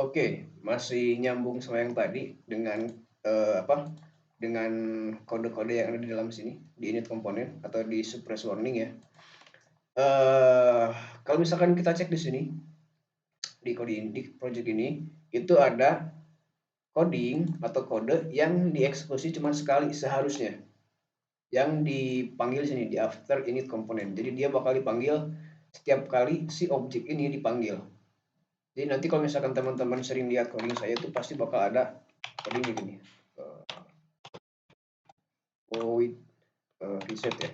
Oke, masih nyambung sama yang tadi dengan apa? Dengan kode-kode yang ada di dalam sini, di init komponen atau di suppress warning ya. Eh, Kalau misalkan kita cek di sini di kode ini, di project ini itu ada coding atau kode yang dieksekusi cuma sekali seharusnya. Yang dipanggil sini di after init komponen. Jadi dia bakal dipanggil setiap kali si objek ini dipanggil. Jadi nanti kalau misalkan teman-teman sering lihat coding saya itu pasti bakal ada coding gini. Void reset ya.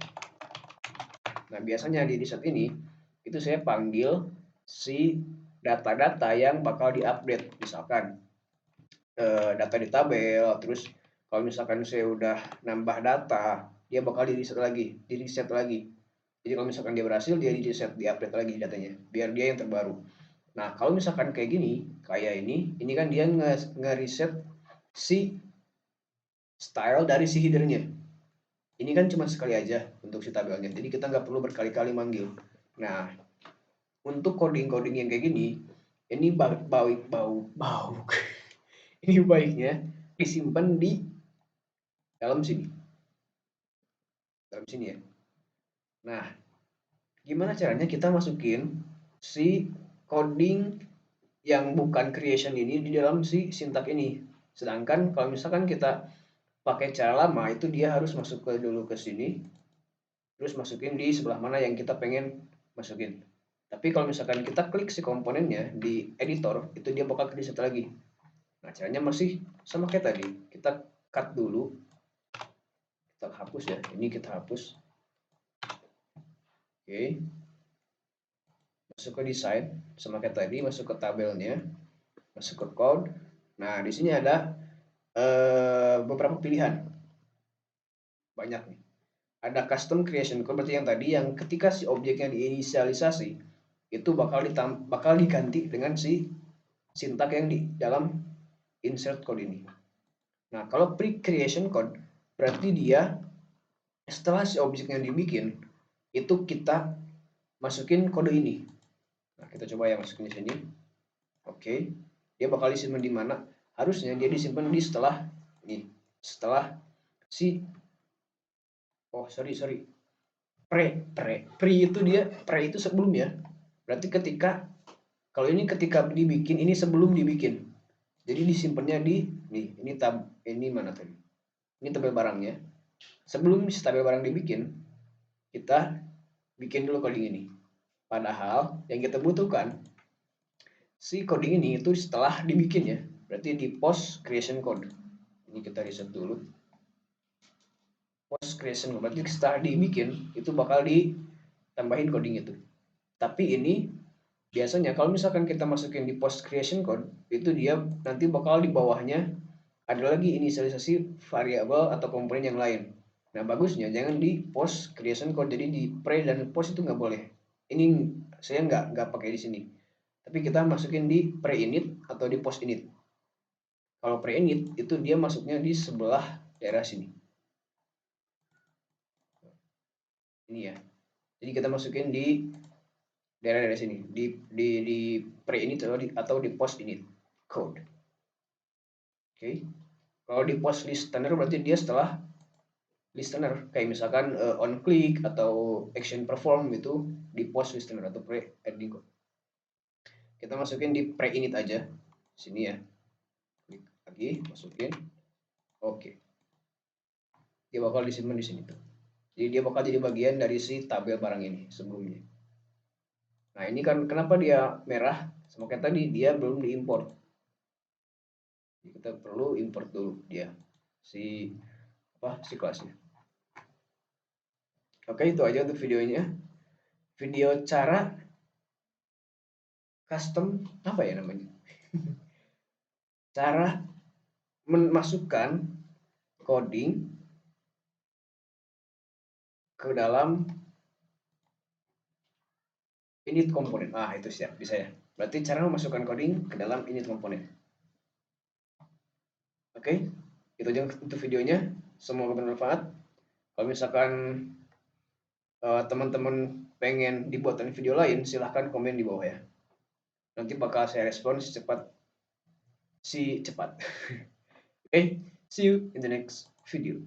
Nah, biasanya di reset ini itu saya panggil si data-data yang bakal diupdate. Misalkan data di tabel, terus kalau misalkan saya udah nambah data, dia bakal di reset lagi. Jadi kalau misalkan dia berhasil, dia di reset, di-update lagi datanya, biar dia yang terbaru. Nah, kalau misalkan kayak gini, kayak ini kan dia nge-reset si style dari si headernya. Ini kan cuma sekali aja untuk si tabelnya, jadi kita nggak perlu berkali-kali manggil. Nah, untuk coding-coding yang kayak gini, ini bau. Ini baiknya disimpan di dalam sini, dalam sini ya. Nah, gimana caranya kita masukin si coding yang bukan creation ini di dalam si syntax ini. Sedangkan kalau misalkan kita pakai cara lama itu dia harus masuk ke dulu ke sini, terus masukin di sebelah mana yang kita pengen masukin. Tapi kalau misalkan kita klik si komponennya di editor, itu dia bakal reset lagi. Nah, caranya masih sama kayak tadi. Kita cut dulu, kita hapus ya. Ini kita hapus. Oke. Masuk ke desain, sama kayak tadi, masuk ke tabelnya, masuk ke code. Nah, di sini ada beberapa pilihan. Banyak nih. Ada custom creation code, berarti yang tadi yang ketika si objeknya diinisialisasi itu bakal diganti dengan si syntax yang di dalam insert code ini. Nah, kalau pre-creation code berarti dia setelah si objeknya dibikin itu kita masukin kode ini. Nah, kita coba yang masukin di sini. Oke. Dia bakal disimpan di mana? Harusnya dia disimpan di setelah ini. Setelah si sorry. Pre itu dia, pre itu sebelumnya. Berarti ketika kalau ini ketika dibikin, ini sebelum dibikin. Jadi disimpannya di nih, ini mana tadi? Ini tabel barangnya. Sebelum si tabel barang dibikin, kita bikin dulu coding ini. Padahal yang kita butuhkan si coding ini itu setelah dibikin ya. Berarti di post creation code. Ini kita reset dulu. Post creation code berarti setelah dibikin itu bakal ditambahin coding itu. Tapi ini biasanya kalau misalkan kita masukin di post creation code itu dia nanti bakal di bawahnya ada lagi inisialisasi variabel atau komponen yang lain. Nah, bagusnya jangan di post creation code, jadi di pre dan post itu nggak boleh. Ini saya nggak pakai di sini. Tapi kita masukin di pre init atau di post init. Kalau pre init itu dia masuknya di sebelah daerah sini. Ini ya. Jadi kita masukin di daerah-daerah sini, di pre init atau di post init code. Oke. Kalau di post listener berarti dia setelah listener, kayak misalkan on click atau action perform itu di post listener atau pre ending code. Kita masukin di pre init aja sini ya. Klik lagi, masukin. Oke. Dia bakal disimpan di sini tuh. Jadi dia bakal jadi bagian dari si tabel barang ini sebelumnya. Nah, ini kan kenapa dia merah? Sama kayak tadi dia belum diimport. Jadi kita perlu import dulu dia si kelasnya. Oke, itu aja untuk videonya. Video cara custom apa ya namanya? Cara memasukkan coding ke dalam init komponen. Itu siap, bisa ya. Berarti cara memasukkan coding ke dalam init komponen. Oke, itu aja untuk videonya. Semoga bermanfaat. Kalau misalkan teman-teman pengen dibuatkan video lain, silahkan komen di bawah ya. Nanti bakal saya respon secepat si cepat. Okay, see you in the next video.